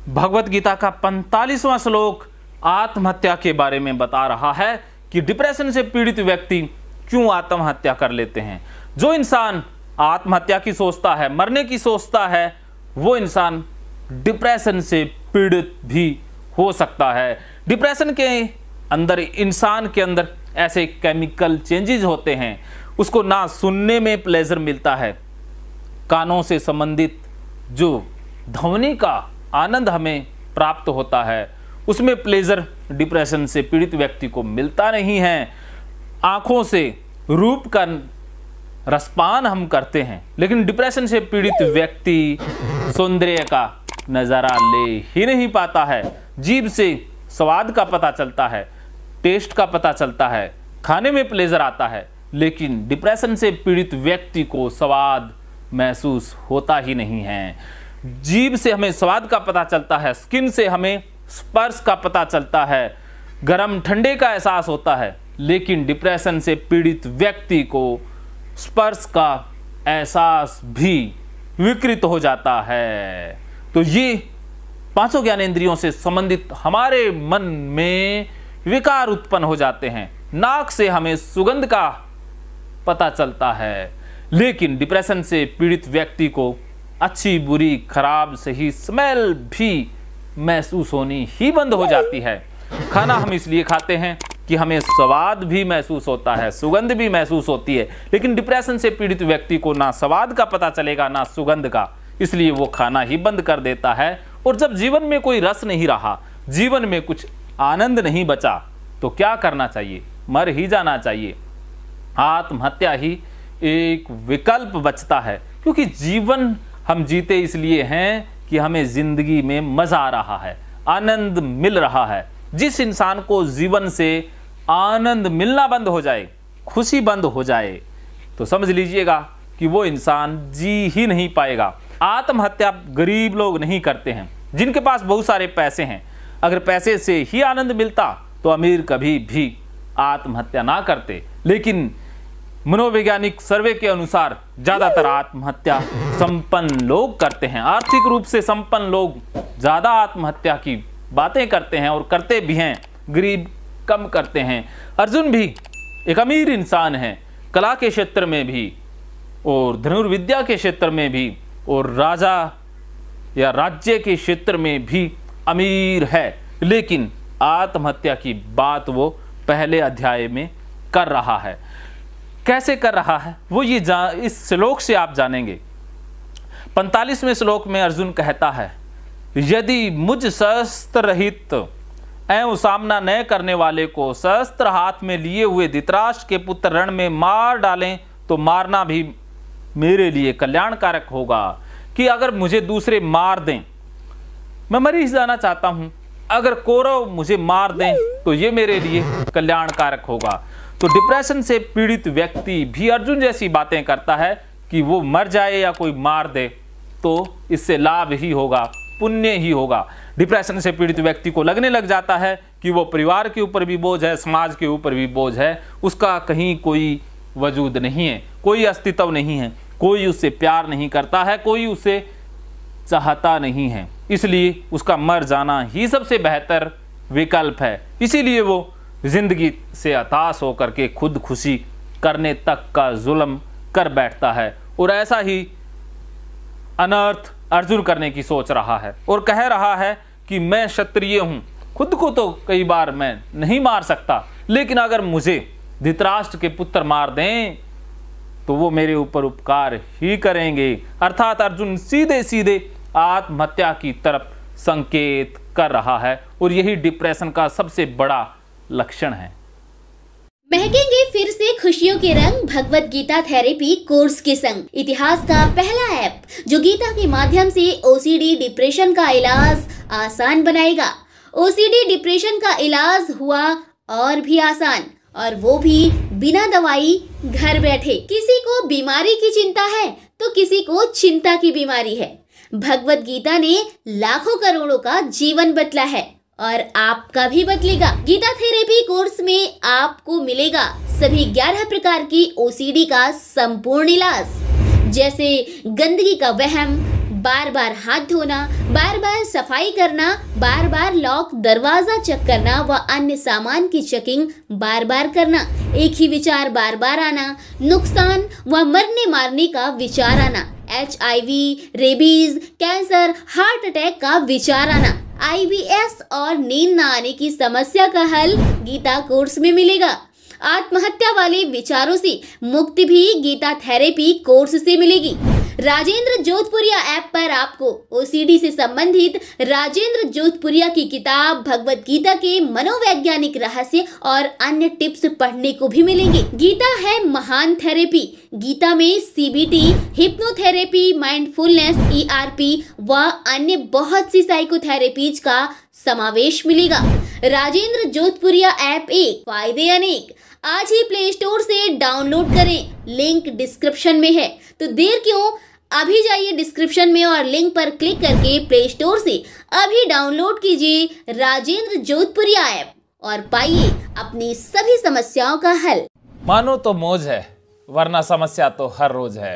भगवत गीता का 45वां श्लोक आत्महत्या के बारे में बता रहा है कि डिप्रेशन से पीड़ित व्यक्ति क्यों आत्महत्या कर लेते हैं। जो इंसान आत्महत्या की सोचता है, मरने की सोचता है, वो इंसान डिप्रेशन से पीड़ित भी हो सकता है। डिप्रेशन के अंदर इंसान के अंदर ऐसे केमिकल चेंजेस होते हैं, उसको ना सुनने में प्लेजर मिलता है, कानों से संबंधित जो ध्वनि का आनंद हमें प्राप्त होता है उसमें प्लेजर डिप्रेशन से पीड़ित व्यक्ति को मिलता नहीं है। आँखों से रूप का रसपान हम करते हैं, लेकिन डिप्रेशन से पीड़ित व्यक्ति सौंदर्य का नज़ारा ले ही नहीं पाता है। जीभ से स्वाद का पता चलता है, टेस्ट का पता चलता है, खाने में प्लेजर आता है, लेकिन डिप्रेशन से पीड़ित व्यक्ति को स्वाद महसूस होता ही नहीं है। जीभ से हमें स्वाद का पता चलता है, स्किन से हमें स्पर्श का पता चलता है, गर्म ठंडे का एहसास होता है, लेकिन डिप्रेशन से पीड़ित व्यक्ति को स्पर्श का एहसास भी विकृत हो जाता है। तो ये पांचों ज्ञानेंद्रियों से संबंधित हमारे मन में विकार उत्पन्न हो जाते हैं। नाक से हमें सुगंध का पता चलता है, लेकिन डिप्रेशन से पीड़ित व्यक्ति को अच्छी बुरी खराब सही स्मेल भी महसूस होनी ही बंद हो जाती है। खाना हम इसलिए खाते हैं कि हमें स्वाद भी महसूस होता है, सुगंध भी महसूस होती है, लेकिन डिप्रेशन से पीड़ित व्यक्ति को ना स्वाद का पता चलेगा ना सुगंध का, इसलिए वो खाना ही बंद कर देता है। और जब जीवन में कोई रस नहीं रहा, जीवन में कुछ आनंद नहीं बचा, तो क्या करना चाहिए? मर ही जाना चाहिए। आत्महत्या ही एक विकल्प बचता है, क्योंकि जीवन हम जीते इसलिए हैं कि हमें जिंदगी में मजा आ रहा है, आनंद मिल रहा है। जिस इंसान को जीवन से आनंद मिलना बंद हो जाए, खुशी बंद हो जाए, तो समझ लीजिएगा कि वो इंसान जी ही नहीं पाएगा। आत्महत्या गरीब लोग नहीं करते हैं, जिनके पास बहुत सारे पैसे हैं। अगर पैसे से ही आनंद मिलता तो अमीर कभी भी आत्महत्या ना करते, लेकिन मनोवैज्ञानिक सर्वे के अनुसार ज्यादातर आत्महत्या संपन्न लोग करते हैं। आर्थिक रूप से संपन्न लोग ज्यादा आत्महत्या की बातें करते हैं और करते भी हैं, गरीब कम करते हैं। अर्जुन भी एक अमीर इंसान है, कला के क्षेत्र में भी और धनुर्विद्या के क्षेत्र में भी और राजा या राज्य के क्षेत्र में भी अमीर है, लेकिन आत्महत्या की बात वो पहले अध्याय में कर रहा है। कैसे कर रहा है वो ये इस श्लोक से आप जानेंगे। 45वें श्लोक में अर्जुन कहता है, यदि मुझ शस्त्र रहित एवं सामना न करने वाले को शस्त्र हाथ में लिए हुए धृतराष्ट्र के पुत्र रण में मार डालें तो मारना भी मेरे लिए कल्याणकारक होगा। कि अगर मुझे दूसरे मार दें, मैं मर ही जाना चाहता हूं, अगर कौरव मुझे मार दें तो ये मेरे लिए कल्याणकारक होगा। तो डिप्रेशन से पीड़ित व्यक्ति भी अर्जुन जैसी बातें करता है कि वो मर जाए या कोई मार दे तो इससे लाभ ही होगा, पुण्य ही होगा। डिप्रेशन से पीड़ित व्यक्ति को लगने लग जाता है कि वो परिवार के ऊपर भी बोझ है, समाज के ऊपर भी बोझ है, उसका कहीं कोई वजूद नहीं है, कोई अस्तित्व नहीं है, कोई उससे प्यार नहीं करता है, कोई उसे चाहता नहीं है, इसलिए उसका मर जाना ही सबसे बेहतर विकल्प है। इसीलिए वो जिंदगी से हताश होकर के खुद खुशी करने तक का जुल्म कर बैठता है। और ऐसा ही अनर्थ अर्जुन करने की सोच रहा है और कह रहा है कि मैं क्षत्रिय हूं, खुद को तो कई बार मैं नहीं मार सकता, लेकिन अगर मुझे धृतराष्ट्र के पुत्र मार दें तो वो मेरे ऊपर उपकार ही करेंगे। अर्थात अर्जुन सीधे सीधे आत्महत्या की तरफ संकेत कर रहा है, और यही डिप्रेशन का सबसे बड़ा लक्षण है। महकेंगे फिर से खुशियों के रंग भगवत गीता थेरेपी कोर्स के संग। इतिहास का पहला ऐप जो गीता के माध्यम से ओसीडी डिप्रेशन का इलाज आसान बनाएगा। ओसीडी डिप्रेशन का इलाज हुआ और भी आसान, और वो भी बिना दवाई, घर बैठे। किसी को बीमारी की चिंता है तो किसी को चिंता की बीमारी है। भगवत गीता ने लाखों करोड़ों का जीवन बदला है और आपका भी बदलेगा। गीता थेरेपी कोर्स में आपको मिलेगा सभी 11 प्रकार की ओसीडी का संपूर्ण इलाज, जैसे गंदगी का वहम, बार बार हाथ धोना, बार बार सफाई करना, बार बार लॉक दरवाजा चेक करना व अन्य सामान की चेकिंग बार बार करना, एक ही विचार बार बार आना, नुकसान व मरने मारने का विचार आना, HIV, rabies, cancer, heart attack का विचार आना, IBS और नींद न आने की समस्या का हल गीता कोर्स में मिलेगा। आत्महत्या वाले विचारों से मुक्ति भी गीता थेरेपी कोर्स से मिलेगी। राजेंद्र जोधपुरिया ऐप पर आपको OCD से संबंधित राजेंद्र जोधपुरिया की किताब भगवत गीता के मनोवैज्ञानिक रहस्य और अन्य टिप्स पढ़ने को भी मिलेंगे। गीता है महान थेरेपी। गीता में CBT, हिप्नोथेरेपी, माइंडफुलनेस, ERP व अन्य बहुत सी साइकोथेरेपीज का समावेश मिलेगा। राजेंद्र जोधपुरिया ऐप एक, फायदे अनेक। आज ही प्ले स्टोर से डाउनलोड करें, लिंक डिस्क्रिप्शन में है। तो देर क्यों, अभी जाइए डिस्क्रिप्शन में और लिंक पर क्लिक करके प्ले स्टोर से अभी डाउनलोड कीजिए राजेंद्र जोधपुरिया ऐप और पाइए अपनी सभी समस्याओं का हल। मानो तो मौज है, वरना समस्या तो हर रोज है।